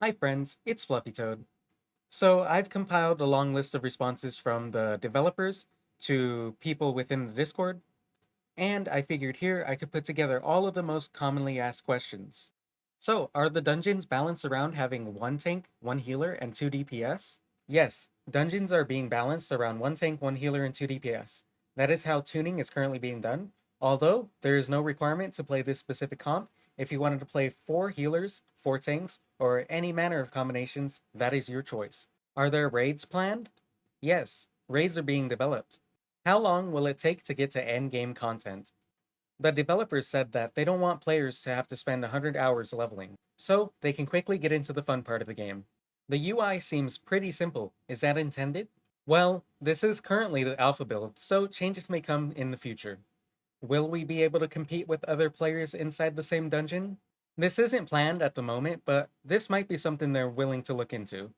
Hi friends, it's Fluffy Toad. So I've compiled a long list of responses from the developers to people within the Discord, and I figured here I could put together all of the most commonly asked questions. So, are the dungeons balanced around having one tank, one healer, and two DPS? Yes, dungeons are being balanced around one tank, one healer, and two DPS. That is how tuning is currently being done, although there is no requirement to play this specific comp. If you wanted to play 4 healers, 4 tanks, or any manner of combinations, that is your choice. Are there raids planned? Yes, raids are being developed. How long will it take to get to end game content? The developers said that they don't want players to have to spend 100 hours leveling, so they can quickly get into the fun part of the game. The UI seems pretty simple. Is that intended? Well, this is currently the alpha build, so changes may come in the future. Will we be able to compete with other players inside the same dungeon? This isn't planned at the moment, but this might be something they're willing to look into.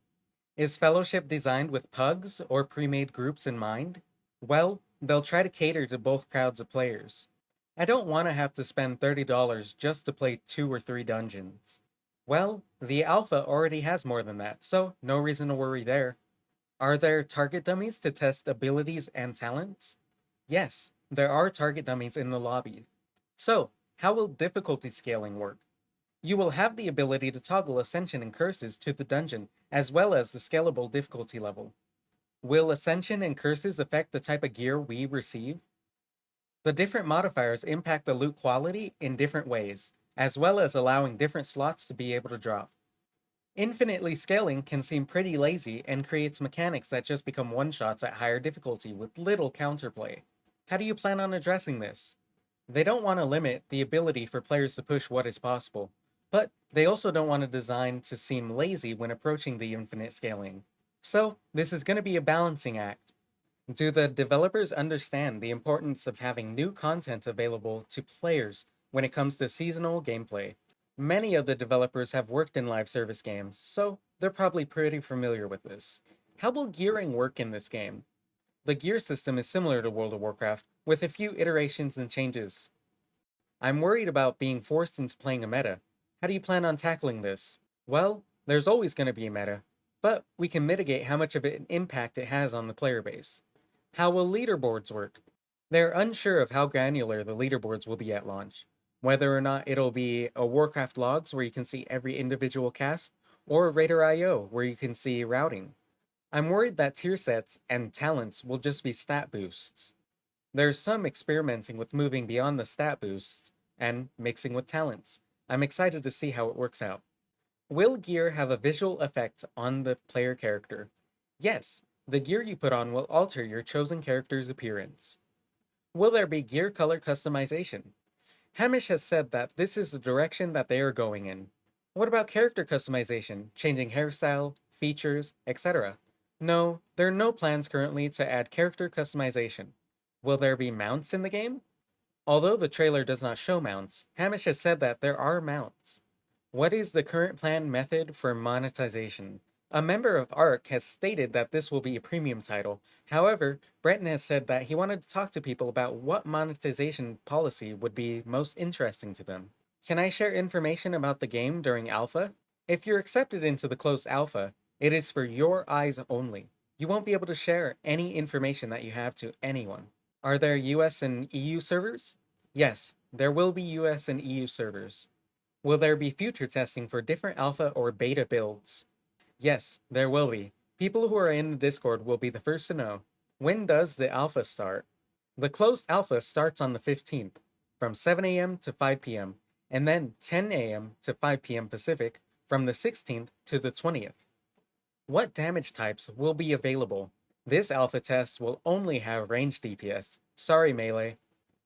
Is Fellowship designed with pugs or pre-made groups in mind? Well, they'll try to cater to both crowds of players. I don't want to have to spend $30 just to play 2 or 3 dungeons. Well, the alpha already has more than that, so no reason to worry there. Are there target dummies to test abilities and talents? Yes, there are target dummies in the lobby. So, how will difficulty scaling work? You will have the ability to toggle Ascension and Curses to the dungeon, as well as the scalable difficulty level. Will Ascension and Curses affect the type of gear we receive? The different modifiers impact the loot quality in different ways, as well as allowing different slots to be able to drop. Infinitely scaling can seem pretty lazy and creates mechanics that just become one-shots at higher difficulty with little counterplay. How do you plan on addressing this? They don't want to limit the ability for players to push what is possible, but they also don't want to design to seem lazy when approaching the infinite scaling. So, this is going to be a balancing act. Do the developers understand the importance of having new content available to players when it comes to seasonal gameplay? Many of the developers have worked in live service games, so they're probably pretty familiar with this. How will gearing work in this game? The gear system is similar to World of Warcraft, with a few iterations and changes. I'm worried about being forced into playing a meta. How do you plan on tackling this? Well, there's always going to be a meta, but we can mitigate how much of an impact it has on the player base. How will leaderboards work? They're unsure of how granular the leaderboards will be at launch, whether or not it'll be a Warcraft logs where you can see every individual cast, or Raider IO where you can see routing. I'm worried that tier sets and talents will just be stat boosts. There's some experimenting with moving beyond the stat boosts and mixing with talents. I'm excited to see how it works out. Will gear have a visual effect on the player character? Yes, the gear you put on will alter your chosen character's appearance. Will there be gear color customization? Hamish has said that this is the direction that they are going in. What about character customization, changing hairstyle, features, etc.? No, there are no plans currently to add character customization. Will there be mounts in the game? Although the trailer does not show mounts, Hamish has said that there are mounts. What is the current planned method for monetization? A member of ARC has stated that this will be a premium title. However, Breton has said that he wanted to talk to people about what monetization policy would be most interesting to them. Can I share information about the game during alpha? If you're accepted into the closed alpha, it is for your eyes only. You won't be able to share any information that you have to anyone. Are there US and EU servers? Yes, there will be US and EU servers. Will there be future testing for different alpha or beta builds? Yes, there will be. People who are in the Discord will be the first to know. When does the alpha start? The closed alpha starts on the 15th, from 7 a.m. to 5 p.m., and then 10 a.m. to 5 p.m. Pacific from the 16th to the 20th. What damage types will be available? This alpha test will only have range DPS. Sorry, Melee.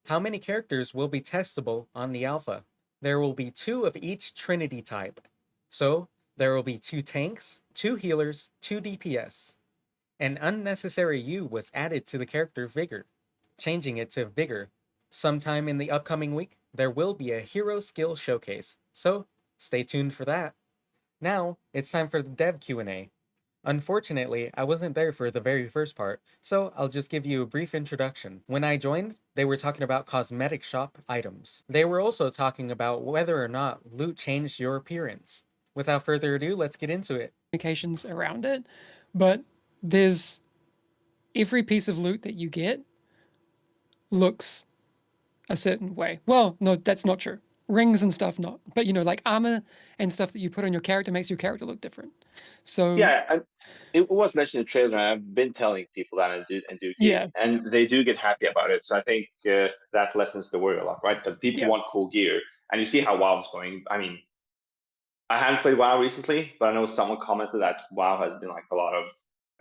How many characters will be testable on the alpha? There will be 2 of each Trinity type. So, there will be 2 tanks, 2 healers, 2 DPS. An unnecessary U was added to the character Vigor, changing it to Vigor. Sometime in the upcoming week, there will be a hero skill showcase, so stay tuned for that. Now, it's time for the dev Q&A. Unfortunately, I wasn't there for the very first part, so I'll just give you a brief introduction. When I joined, they were talking about cosmetic shop items. They were also talking about whether or not loot changed your appearance. without further ado, let's get into it. Communications around it, but there's every piece of loot that you get looks a certain way. Well, no, that's not true. Rings and stuff, not. But like armor and stuff that you put on your character makes your character look different. So Yeah, it was mentioned in the trailer, and I've been telling people that and do gear, yeah, and they do get happy about it. So I think that lessens the worry a lot, right? Because people yeah. want cool gear, and you see how WoW's going. I mean, I haven't played WoW recently, but I know someone commented that WoW has been like a lot of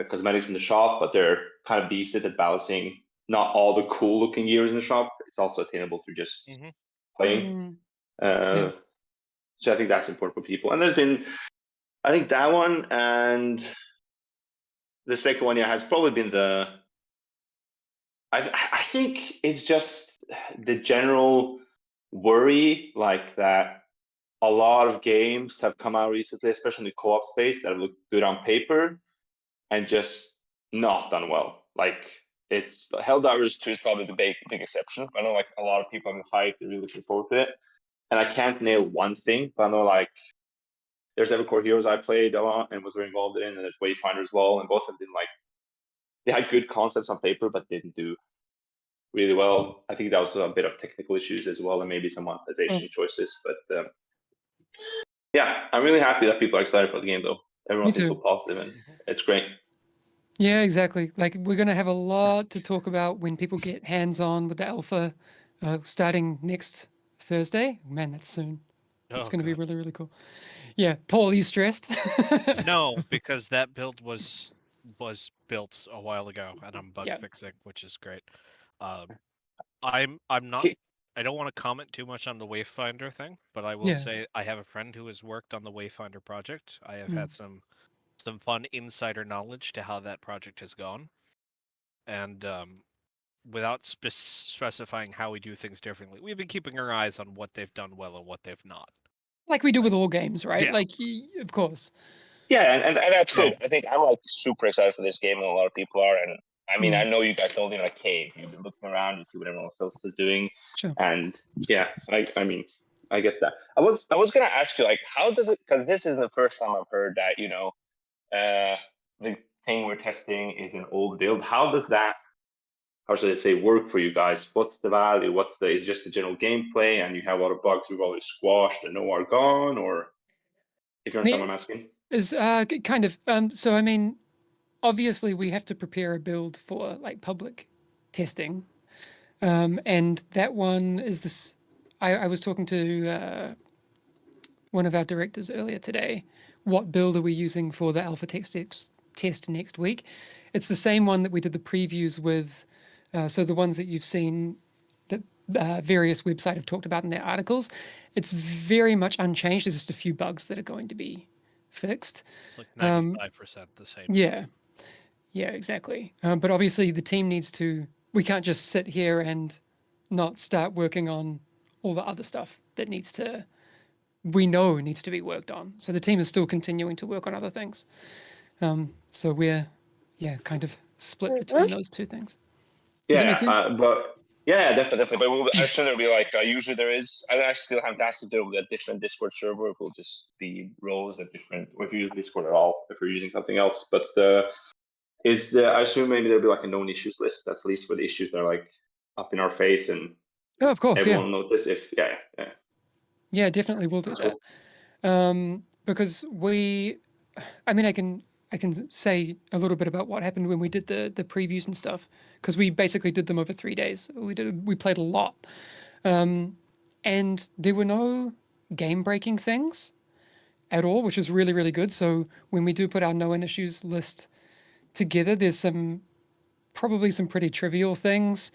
cosmetics in the shop, but they're kind of decent at balancing not all the cool looking gears in the shop. It's also attainable through just Hmm. playing. Yeah. Uh, so I think that's important for people. And there's been, I think that one and the second one, yeah, has probably been the. I think it's just the general worry, like that. A lot of games have come out recently, especially in the co-op space, that have looked good on paper and just not done well. Like it's Helldivers 2 is probably the big exception. I know like a lot of people have been hyped, they're really looking forward to it. And I can't nail one thing, but I know like there's Evercore Heroes I played a lot and was very involved in, and there's Wayfinder as well, and both have been like they had good concepts on paper but didn't do really well. I think that was a bit of technical issues as well, and maybe some Oh, monetization choices. But yeah, I'm really happy that people are excited for the game though. me Everyone seems so too. positive, and it's great. Yeah, exactly. Like we're gonna have a lot to talk about when people get hands on with the alpha, starting next Thursday. Man, that's soon. It's Oh gonna be god. really, really cool. Yeah, Paul, are you stressed? No, because that build was built a while ago, and I'm bug Yeah. fixing, which is great. Um, I'm not. I don't want to comment too much on the Wayfinder thing, but I will Yeah. say I have a friend who has worked on the Wayfinder project. I have Mm. had some fun insider knowledge to how that project has gone, and without specifying how we do things differently, we've been keeping our eyes on what they've done well and what they've not. Like we do with all games, right? Yeah. Like, of course. Yeah, and that's good. So I think I'm like super excited for this game, and a lot of people are. And I mean, I Mm, know you guys don't live in a cave. You've been looking around, you see what everyone else is doing, sure. and yeah, I mean, I get that. I was gonna ask you like, how does it? Because this is the first time I've heard that the thing we're testing is an old build. How does that? How should I say work for you guys? What's the value? What's the? Is just the general gameplay, and you have a lot of bugs you've already squashed and know are gone, or if you I understand mean, what I'm asking? is kind of so I mean, obviously we have to prepare a build for like public testing. And that one is this I was talking to one of our directors earlier today. What build are we using for the alpha test next week? It's the same one that we did the previews with. So the ones that you've seen that various websites have talked about in their articles, it's very much unchanged. There's just a few bugs that are going to be fixed. it's like 95% the same. Yeah, yeah, exactly. But obviously, the team needs to. We can't just sit here and not start working on all the other stuff that we know needs to be worked on. So the team is still continuing to work on other things. So we're, yeah, kind of split between those two things. Does that make Yeah, sense? but yeah, definitely. But I Mm, assume there'll be like usually there is. I still have to ask if there will be a different Discord server. It will just be roles at different. Or if you use Discord at all, if you're using something else. But I assume maybe there'll be like a known issues list. At least for the issues that are like up in our face and oh, of course, yeah, everyone notice. If yeah, yeah, definitely we'll do that's that. cool. Because I mean, I can say a little bit about what happened when we did the previews and stuff. Because we basically did them over 3 days. We played a lot, and there were no game breaking things at all, which is really, really good. So when we do put our known issues list together, there's probably some pretty trivial things.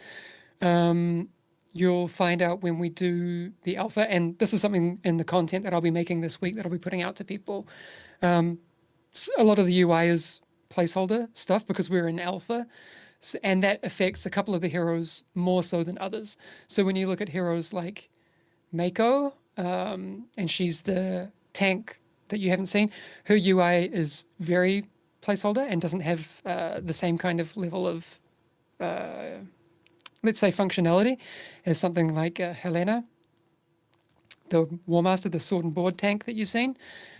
You'll find out when we do the alpha, and this is something in the content that I'll be making this week that I'll be putting out to people. A lot of the UI is placeholder stuff because we're in alpha, and that affects a couple of the heroes more so than others. So when you look at heroes like Mako, and she's the tank that you haven't seen. Her UI is very placeholder and doesn't have the same kind of level of, let's say, functionality as something like Helena, the War Master, the sword and board tank that you've seen.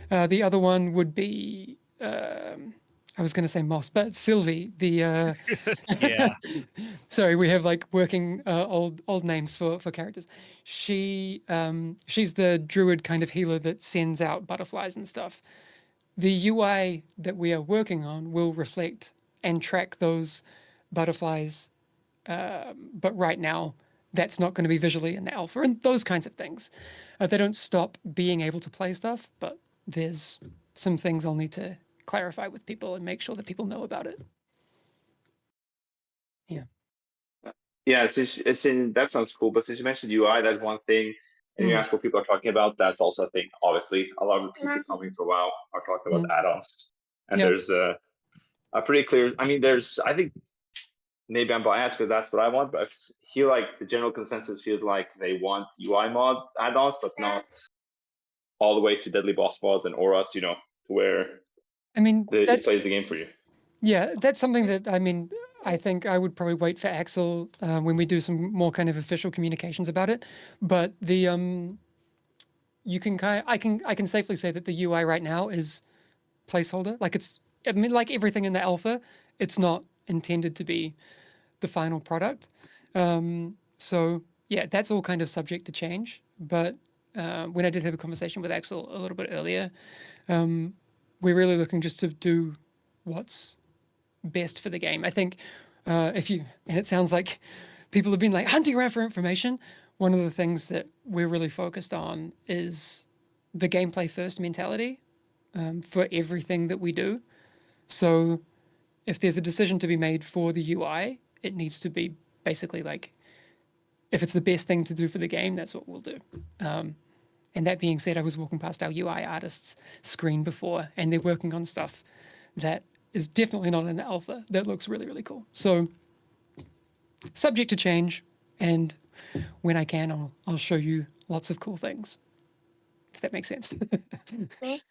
The other one would be, I was going to say Moss, but Sylvie. The Yeah. sorry, we have like working old names for characters. She's the druid kind of healer that sends out butterflies and stuff. The UI that we are working on will reflect and track those butterflies, but right now that's not going to be visually in the alpha and those kinds of things. They don't stop being able to play stuff, but there's some things I'll need to clarify with people and make sure that people know about it. Yeah. Yeah, that sounds cool. But since you mentioned UI, that's one thing. And you ask what people are talking about, that's also a thing. Obviously, a lot of the people coming for a while are talking about add-ons. And Yeah. there's a pretty clear, I mean, I think maybe I'm biased because that's what I want, but I feel like the general consensus feels like they want UI mods add-ons, but not all the way to deadly boss mods and auras, to where I mean, it plays the game for you. yeah, that's something that, I mean, I think I would probably wait for Axel when we do some more kind of official communications about it. But you can I can safely say that the UI right now is placeholder. Like I mean, like everything in the alpha, it's not intended to be the final product. So yeah, that's all kind of subject to change. But when I did have a conversation with Axel a little bit earlier, we're really looking just to do what's best for the game. I think and it sounds like people have been like hunting around for information. One of the things that we're really focused on is the gameplay first mentality for everything that we do. So if there's a decision to be made for the UI, it needs to be basically like, if it's the best thing to do for the game, that's what we'll do. And that being said, I was walking past our UI artists screen before, and they're working on stuff that is definitely not in the alpha that looks really, really cool. So subject to change, and when I can, I'll show you lots of cool things, if that makes sense.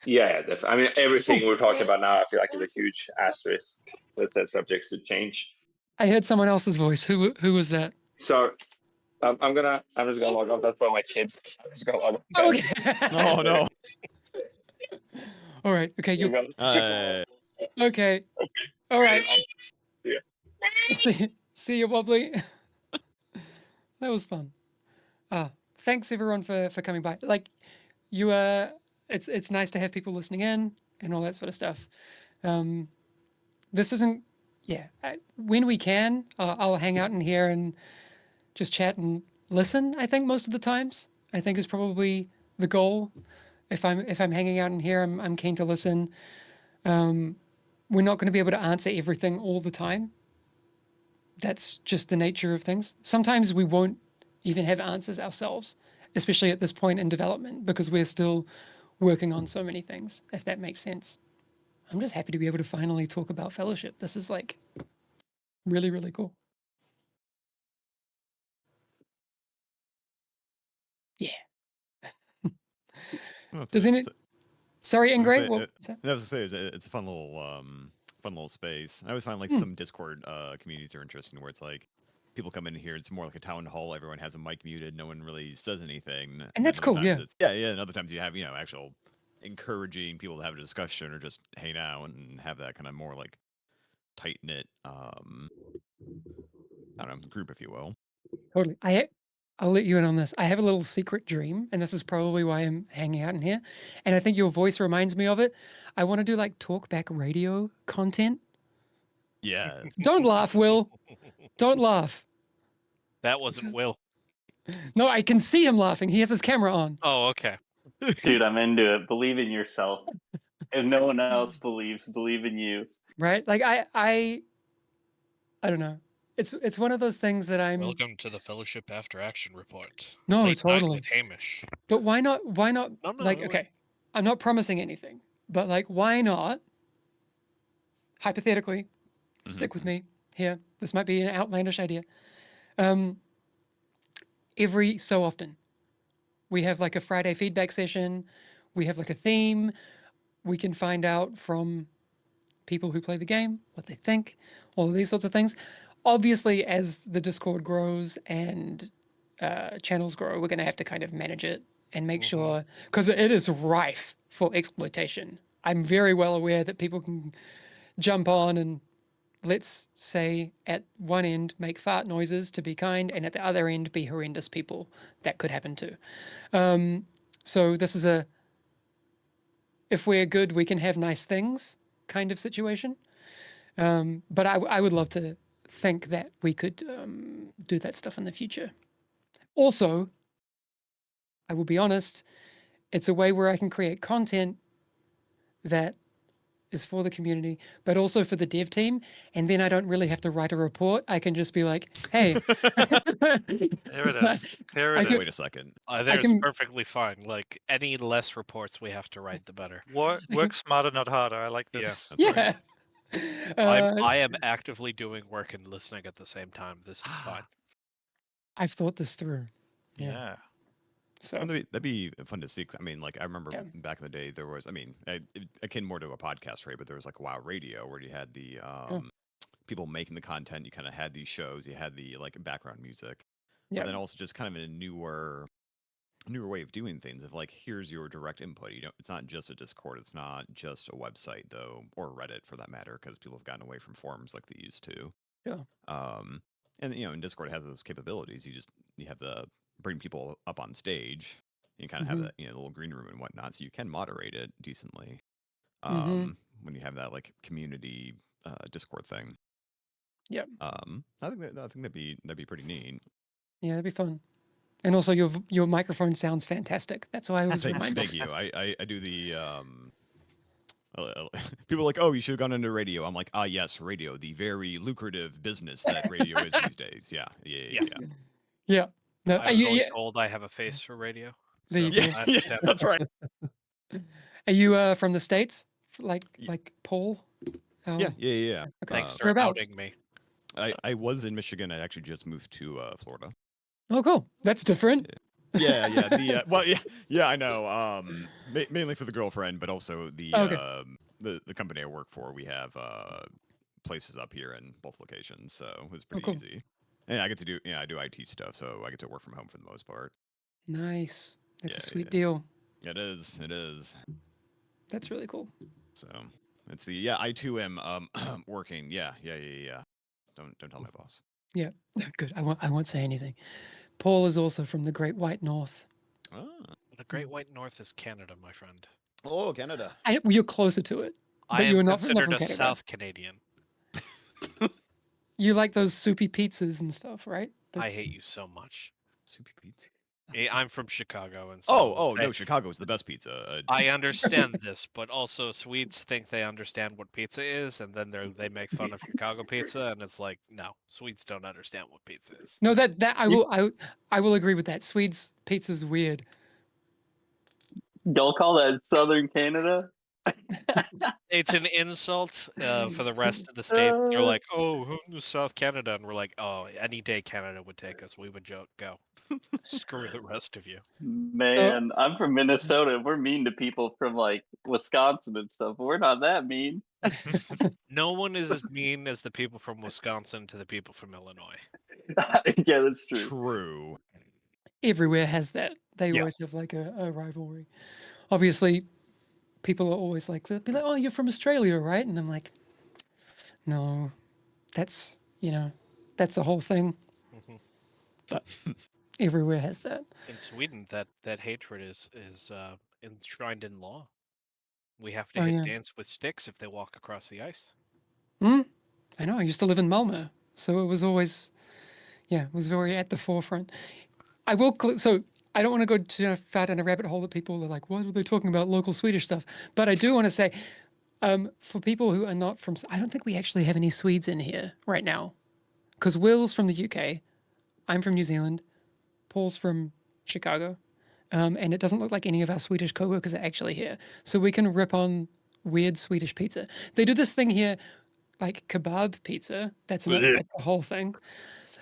Yeah, definitely. I mean, everything we're talking about now, I feel like is a huge asterisk that says subjects to change. I heard someone else's voice. Who was that? So I'm just gonna log off. That's for my kids. I'm just gonna log off. Oh, okay. Oh no. All right. Okay. You're You. gonna- Okay. All right. Yeah. See you, Wobbly. That was fun. Thanks everyone for coming by. Like, you it's nice to have people listening in and all that sort of stuff. This isn't, yeah. When we can, I'll hang out in here and just chat and listen. I think most of the times, I think is probably the goal. If I'm hanging out in here, I'm keen to listen. We're not going to be able to answer everything all the time. That's just the nature of things. Sometimes we won't even have answers ourselves, especially at this point in development, because we're still working on so many things, if that makes sense. I'm just happy to be able to finally talk about fellowship. This is like really, really cool. Yeah. Does any, sorry, Ingray, what? I was gonna say it's a fun little space. I always find like Hmm. some Discord communities are interesting where it's like people come in here. It's more like a town hall. Everyone has a mic muted. No one really says anything. And that's other cool, times yeah. It's, yeah, yeah. And other times you have actual encouraging people to have a discussion or just hang out and have that kind of more like tight knit I don't know, group, if you will. Totally. I'll let you in on this. I have a little secret dream, and this is probably why I'm hanging out in here. And I think your voice reminds me of it. I want to do like talkback radio content. Yeah. Don't laugh, Will. Don't laugh. That wasn't Will. No, I can see him laughing. He has his camera on. Oh, okay. Dude, I'm into it. Believe in yourself. If no one else believes, believe in you. Right? Like I don't know. It's one of those things that I'm Welcome to the Fellowship After Action Report. No, Late night totally. with Hamish. But why not No, like okay. I'm not promising anything, but like why not hypothetically stick with me here. This might be an outlandish idea. Every so often, we have like a Friday feedback session. We have like a theme. We can find out from people who play the game what they think, all of these sorts of things. Obviously, as the Discord grows and channels grow, we're going to have to kind of manage it and make Mhm. sure, because it is rife for exploitation. I'm very well aware that people can jump on and, let's say, at one end make fart noises to be kind, and at the other end be horrendous people. That could happen too. So this is a, if we're good, we can have nice things kind of situation. But I would love to think that we could do that stuff in the future. Also, I will be honest, it's a way where I can create content that is for the community, but also for the dev team. And then I don't really have to write a report. I can just be like, hey, Here it is. Here I it could- is. Wait a second. I I think it's can- perfectly fine. Like any less reports we have to write, the better. Work smarter, not harder. I like Yeah. this. That's right. yeah. I am actively doing work and listening at the same time. This is fine. I've thought this through. Yeah. Yeah. So And that'd be fun to see. 'Cause, I mean, like I remember Yeah. back in the day, there was. I mean, akin more to a podcast, right? But there was like WoW Radio, where you had the people making the content. You kind of had these shows. You had the like background music, yeah. but then also just kind of a newer way of doing things. Of like, here's your direct input. You know, it's not just a Discord. It's not just a website though, or Reddit for that matter, because people have gotten away from forums like they used to. Sure. And you know, and Discord has those capabilities. You have the bring people up on stage. You kind of have Mhm. that, you know, the little green room and whatnot, so you can moderate it decently. Mhm. When you have that like community Discord thing. Yep. I think that'd be pretty neat. Yeah, that'd be fun. And also, your microphone sounds fantastic. That's why I was reminded. Thank you. I do the people are like, oh, you should have gone into radio. I'm like, ah, yes, radio, the very lucrative business that radio is these days. Yeah. Yeah. No, I was always yeah, told I have a face for radio. There you So go. Yeah, I yeah, understand. that's right. Are you from the States? Ye- Like Paul? Oh, Yeah. Okay. Thanks for Whereabouts? outing me. I was in Michigan. I actually just moved to Florida. Oh, cool. That's different. Yeah. The well, yeah. I know. Mainly for the girlfriend, but also Okay. The company I work for. We have places up here in both locations, so it was pretty cool. easy. And I get to do, I do IT stuff, so I get to work from home for the most part. Nice. That's a Yeah, sweet yeah. deal. It is. That's really cool. So let's see. Yeah, I too am working. Yeah. Don't tell my boss. Yeah. Good. I won't say anything. Paul is also from the Great White North. Ah. The Great White North is Canada, my friend. Oh, Canada. Well, you're closer to it, I but you am are not considered from a Canada. South Canadian. You like those soupy pizzas and stuff, right? I hate you so much. Soupy pizza. I'm from Chicago, and so Oh I- no, Chicago's the best pizza. I understand this, but also Swedes think they understand what pizza is, and then they make fun of Chicago pizza, and it's like, no, Swedes don't understand what pizza is. No, that I will agree with that. Swedes pizza's weird. Y'all call that Southern Canada? It's an insult for the rest of the states. They're like, oh, South Canada, and we're like, oh, any day Canada would take us, we would go. Screw the rest of you. Man, I'm from Minnesota. We're mean to people from like Wisconsin and stuff. We're not that mean. No one is as mean as the people from Wisconsin to the people from Illinois. Yeah, that's true. True. Everywhere has that. They Yeah. always have like a rivalry. Obviously, people are always like, they'll be like, oh, you're from Australia, right? And I'm like, no, that's, that's the whole thing. Mhm. But everywhere has that. In Sweden, that hatred is enshrined in law. We have to Oh, hit yeah. dance with sticks if they walk across the ice. I know. I used to live in Malmö, so it was always, it was very at the forefront. I will. So I don't want to go too far down a rabbit hole that people are like, what are they talking about local Swedish stuff? But I do want to say, for people who are not from, I don't think we actually have any Swedes in here right now, because Will's from the UK, I'm from New Zealand, Paul's from Chicago, and it doesn't look like any of our Swedish coworkers are actually here. So we can rip on weird Swedish pizza. They do this thing here, like kebab pizza. That's the whole thing.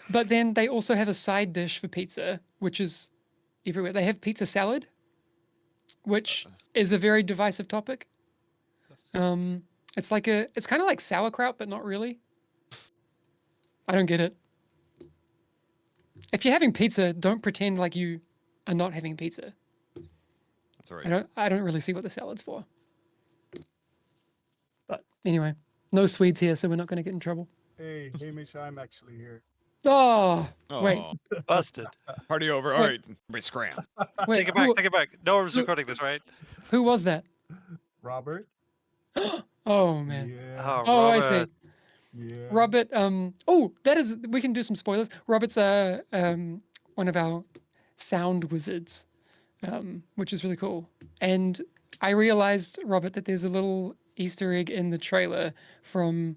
But then they also have a side dish for pizza, which is everywhere. They have pizza salad, which is a very divisive topic. It's kind of like sauerkraut, but not really. I don't get it. If you're having pizza, don't pretend like you are not having pizza. Sorry. I don't really see what the salad's for. But anyway, no Swedes here, so we're not going to get in trouble. Hey, Hamish, I'm actually here. Oh, wait, Oh, Busted. party over. All Wait. right, everybody scram. wait. Take it back. Take it back. No one's who- recording this, right? Who was that? Robert? Oh man. Yeah. Oh, I Robert. see. Yeah. Robert. Oh, that is. We can do some spoilers. Robert's one of our sound wizards, which is really cool. And I realized, Robert, that there's a little Easter egg in the trailer from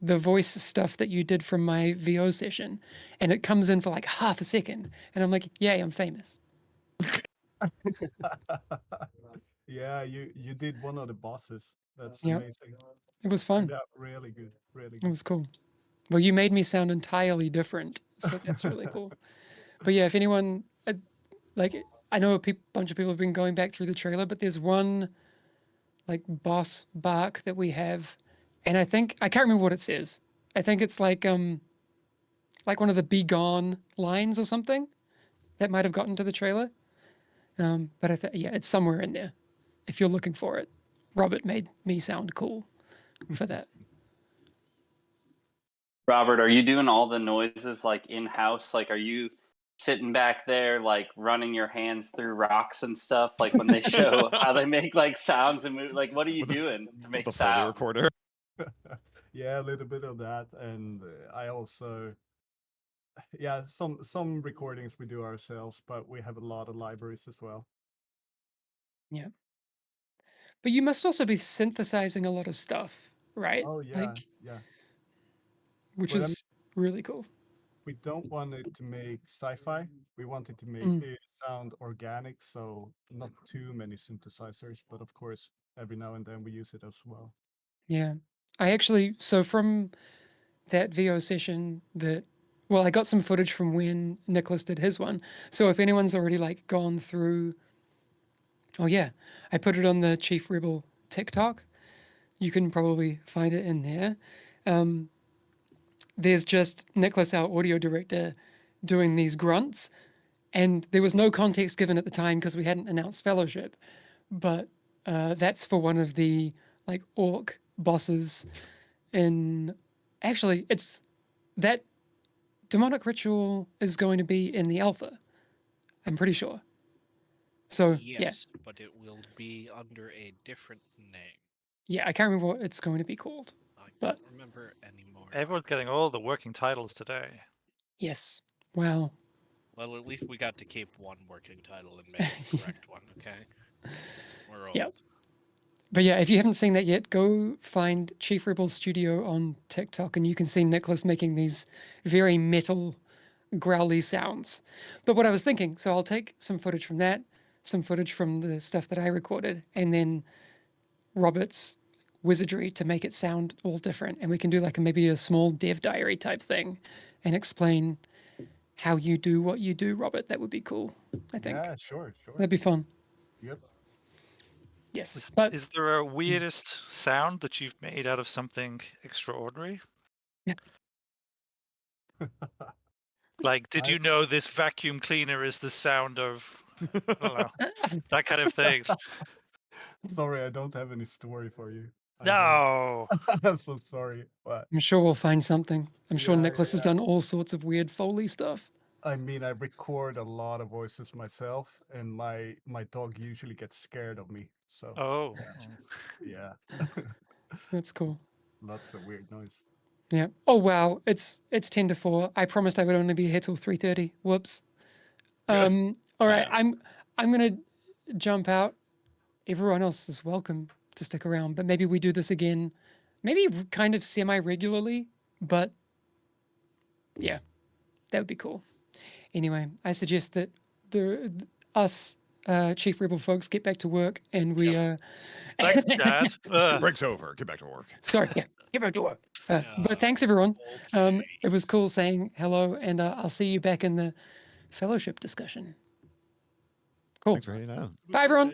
the voice stuff that you did from my VO session, and it comes in for like half a second, and I'm like, yay, I'm famous. Yeah, you did one of the bosses. That's Yep. amazing. It was fun. Yeah, really good. Really It good. was cool. Well, you made me sound entirely different, so that's really cool. But yeah, if anyone like, I know bunch of people have been going back through the trailer, but there's one like boss bark that we have, and I can't remember what it says. I think it's like one of the "Be Gone" lines or something that might have gotten to the trailer. But yeah, it's somewhere in there. If you're looking for it, Robert made me sound cool for that. Robert, are you doing all the noises like in house? Like, are you sitting back there like running your hands through rocks and stuff? Like when they show how they make like sounds and move. Like, what are you With the- doing to make The Foley sound? recorder. Yeah, a little bit of that, and I also, yeah, some recordings we do ourselves, but we have a lot of libraries as well. Yeah. But you must also be synthesizing a lot of stuff, right? Oh yeah, Like, yeah. which Well, is really cool. we don't want it to make sci-fi. We want it to make Mm. it sound organic, so not too many synthesizers, but of course, every now and then we use it as well. Yeah. So from that VO session I got some footage from when Nicholas did his one. So if anyone's already like gone through, oh yeah, I put it on the Chief Rebel TikTok. You can probably find it in there. There's just Nicholas, our audio director, doing these grunts, and there was no context given at the time because we hadn't announced Fellowship. But that's for one of the like orc bosses in. Actually, it's that demonic ritual is going to be in the alpha. I'm pretty sure. So Yes, but it will be under a different name. yeah, I can't remember what it's going to be called. I But can't remember anymore. Everyone's getting all the working titles today. yes, wow. Well, at least we got to keep one working title and make the correct one, okay? We're old. Yep. But yeah, if you haven't seen that yet, go find Chief Rebel Studio on TikTok, and you can see Nicholas making these very metal, growly sounds. But what I was thinking, so I'll take some footage from that, some footage from the stuff that I recorded, and then Robert's wizardry to make it sound all different. And we can do like maybe a small dev diary type thing and explain how you do what you do, Robert. That would be cool, I think. Yeah, sure. That'd be fun. Yep. Yes. But Is there a weirdest sound that you've made out of something extraordinary? Like, did you know this vacuum cleaner is the sound of, I don't know, that kind of thing? Sorry, I don't have any story for you. I don't. No. I'm so sorry, but I'm sure we'll find something. I'm sure Yeah, Nicholas has yeah. done all sorts of weird Foley stuff. I mean, I record a lot of voices myself, and my dog usually gets scared of me. So Oh. yeah, That's cool. lots of weird noise. Yeah. Oh wow, it's 10 to 4. I promised I would only be here till 3:30. Whoops. All right, I'm gonna jump out. Everyone else is welcome to stick around, but maybe we do this again, maybe kind of semi-regularly, but yeah, that would be cool. Anyway, I suggest that us Chief Rebel folks get back to work, and we Thanks, Dad. Break's over. Get back to work. sorry, yeah, get back to work. But thanks everyone. Okay. It was cool saying hello, and I'll see you back in the fellowship discussion. Cool. Thanks for hanging out. Bye everyone.